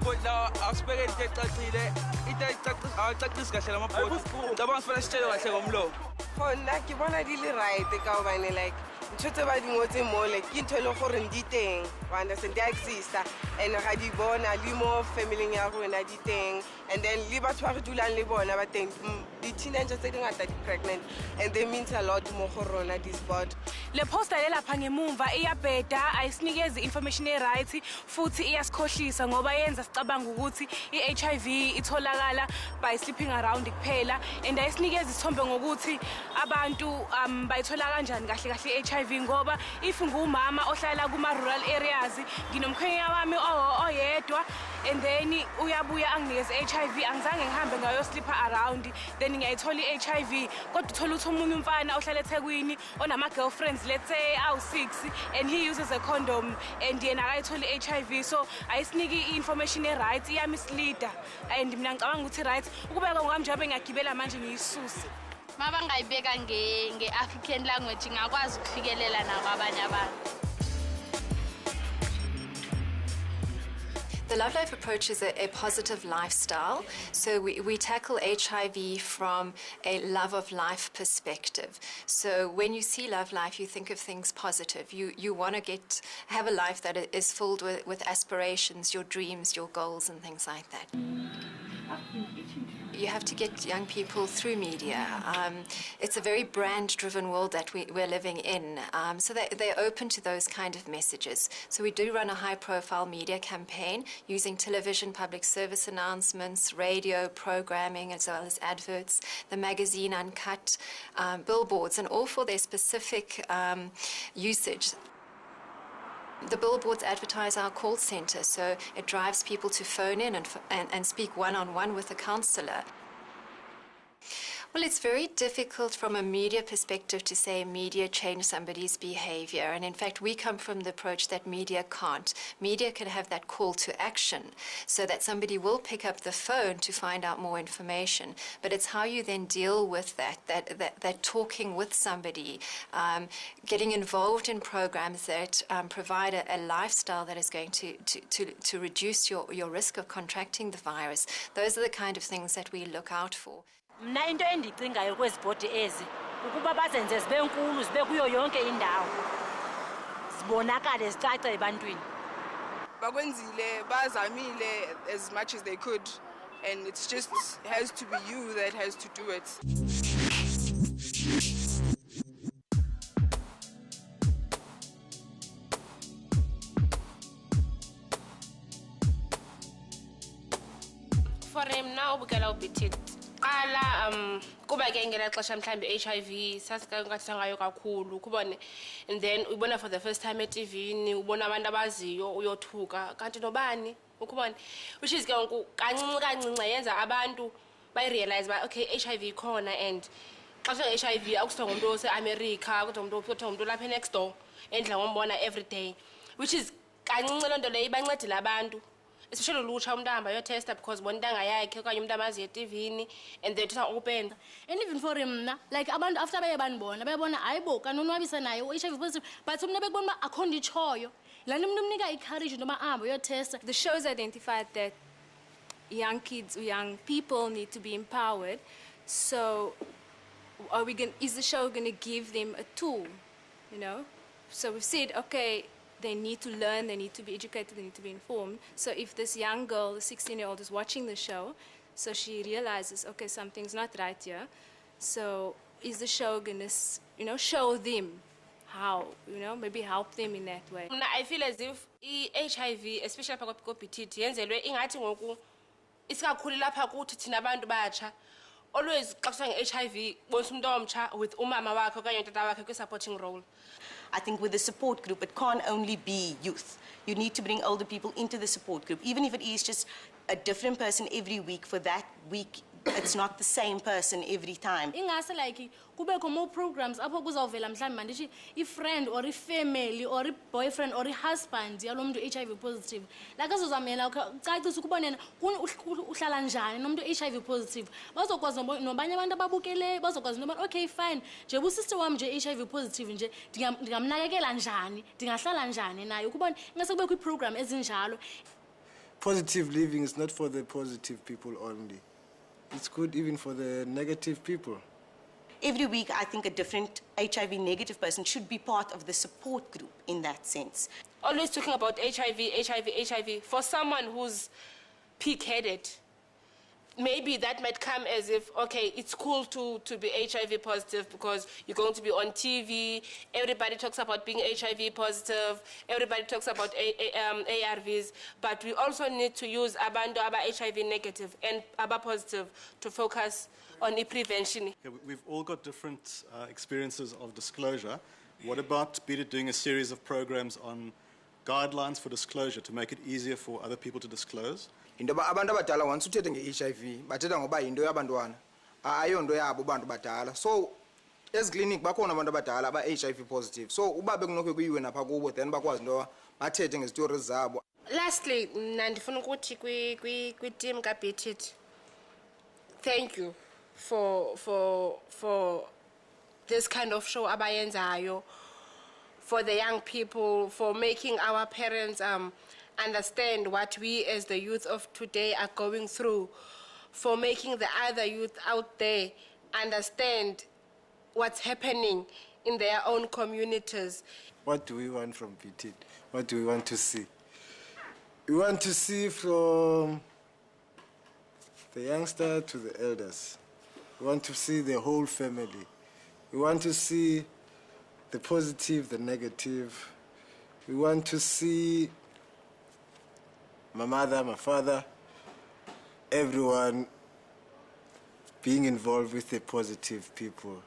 point la asibeke into ecacile awucacisi kahle lama-point cabanga sifana sitshele kahle ngomlomo khona ke bona di le right ka obane like ntho tse ba di ngotse mo like ke ntho e le gore di teng wa understand di exista and ga di bona le mo family ya rona di teng and then le batho ba re dulang le bona ba teng di-teenagers tse di ngata di-pregnant and they means a lot mo go rona this sport. Le poster lelapha ngemumva iyabheda ayisinikezi information e-right futhi iyasikhohlisa ngoba yenza sicabanga ukuthi i-HIV itholakala by sleeping around kuphela and ayisinikezi isithombe ngokuthi abantu bayithola kanjani kahle kahle i-HIV ngoba if ngumama ohlala kuma-rural areas nginomkhwenya wami oyedwa and then uyabuya anginikeze i-HIV angizange ngihambe ngayosleeper around then ngiyayithola i-HIV kodwa uthola ukuthi omunye umfana ohlala eThekwini onama-girlfriends let's say awu-6 and he uses a condom and yena akayitholi i-HIV so ayisiniki i-information e-right iyamisleader and mina ngicabanga ukuthi right ukubeka ngokamnjabe ngiyagibela manje ngiyisuse mabangayibeka nge-African language ngakwazi ukufikelela nakwabanye abantu. The Love Life approach is a positive lifestyle. So we tackle HIV from a love of life perspective. So when you see Love Life, you think of things positive. You want to have a life that is filled with aspirations, your dreams, your goals, and things like that. You have to get young people through media. It's a very brand-driven world that we're living in. So they're open to those kind of messages. So we do run a high-profile media campaign using television, public service announcements, radio programming, as well as adverts, the magazine Uncut, billboards, and all for their specific usage. The billboards advertise our call center, so it drives people to phone in and speak one-on-one with a counselor. Well, it's very difficult from a media perspective to say media changed somebody's behavior. And in fact, we come from the approach that media can't. Media can have that call to action so that somebody will pick up the phone to find out more information. But it's how you then deal with that talking with somebody, getting involved in programs that provide a lifestyle that is going to reduce your risk of contracting the virus. Those are the kind of things that we look out for. Mna into endicingayo kwezibhodi ezi ukuba bazenze zibe nkulu zibe kuyo yonke indawo zibonakale zicace ebantwini bakwenzile bazamile as much as they could and it's just has to be you that has to do it. For him now ubukela uBetit qala kuba ke ngela xesha mhlambe HIV sasingayo kakhulu kubone and then ubona for the first time eTV ni ubona abantu abaziyo uyothuka kanti nobani ukubona which is ke kancinci yenza abantu bayirealize ba okay HIV khona and xa HIV akusithiwa ngumuntu oseAmerica kodwa umuntu lapha next door endla ngombona every day which is kancinci lonto leyo ibancedile abantu especially ulutsha umuntu ahamba yotesta because bona intanga yakhe okanye umuntu amazi eTV and they try open and even for him like abantu after baye banibona bayabona hayibo kanonwabisa naye HIV positive but umntu bekubona uba akho nditshoyo laa nto umuntu umnika i-courage into yoba ahambe yotesta. The show's identified that young kids or young people need to be empowered, so is the show going to give them a tool, you know? So we've said, okay, they need to learn, they need to be educated, they need to be informed. So if this young girl, the 16-year-old, is watching the show, so she realizes, okay, something's not right here. So is the show gonna, show them how, maybe help them in that way? I feel as if HIV, especially for Betit, yenzelwe ingathi ngoku isikakhulu lapha kuthi thina abantu batsha. Always xa HIV bonsa umuntu omtsha with umama wakhe okanye utata wakhe kwi-supporting role. I think with the support group, it can't only be youth. You need to bring older people into the support group. Even if it is just a different person every week, for that week, it's not the same person every time. Ingase like kubekho more programs apho kuzawuvela mhlawumbi mandithi i-friend or i-family or i-boyfriend or i-husband yalo muntu HIV positive. Like azozamela ucacisa ukuba nena uhlala njani nomuntu HIV positive. Bazokwazi nobanye abantu ababukeleyo bazokwazi noba okay fine nje usister wami nje HIV positive nje ndingamnakekela njani ndingahlala njani naye ukuba ingase kubekho i-program ezinjalo. positive living is not for the positive people only. It's good even for the negative people. Every week, I think a different HIV negative person should be part of the support group in that sense. Always talking about HIV. For someone who's pig-headed, maybe that might come as if, okay, it's cool to be HIV positive because you're going to be on TV, everybody talks about being HIV positive, everybody talks about ARVs, but we also need to use abantu aba HIV negative and aba positive to focus on prevention. Yeah, we've all got different experiences of disclosure. What about BETA doing a series of programs on guidelines for disclosure to make it easier for other people to disclose? Into abantu abadala once uthethe nge-HIV bathetha ngoba yinto yabantwana ayonto yabo bantu badala. So eziclinic bakhona abantu abadala aba-HIV positive, so uba bekunokho kuyiwe napha kubo then bakwazi into bathethe ngezitori zabo. Lastly, mna ndifuna ukuthi kwi-team kaBetit, thank you for this kind of show abayenzayo, for the young people, for making our parents understand what we as the youth of today are going through, for making the other youth out there understand what's happening in their own communities. What do we want from BETA? What do we want to see? We want to see from the youngster to the elders. We want to see the whole family. We want to see the positive, the negative. We want to see my mother, my father, everyone being involved with the positive people.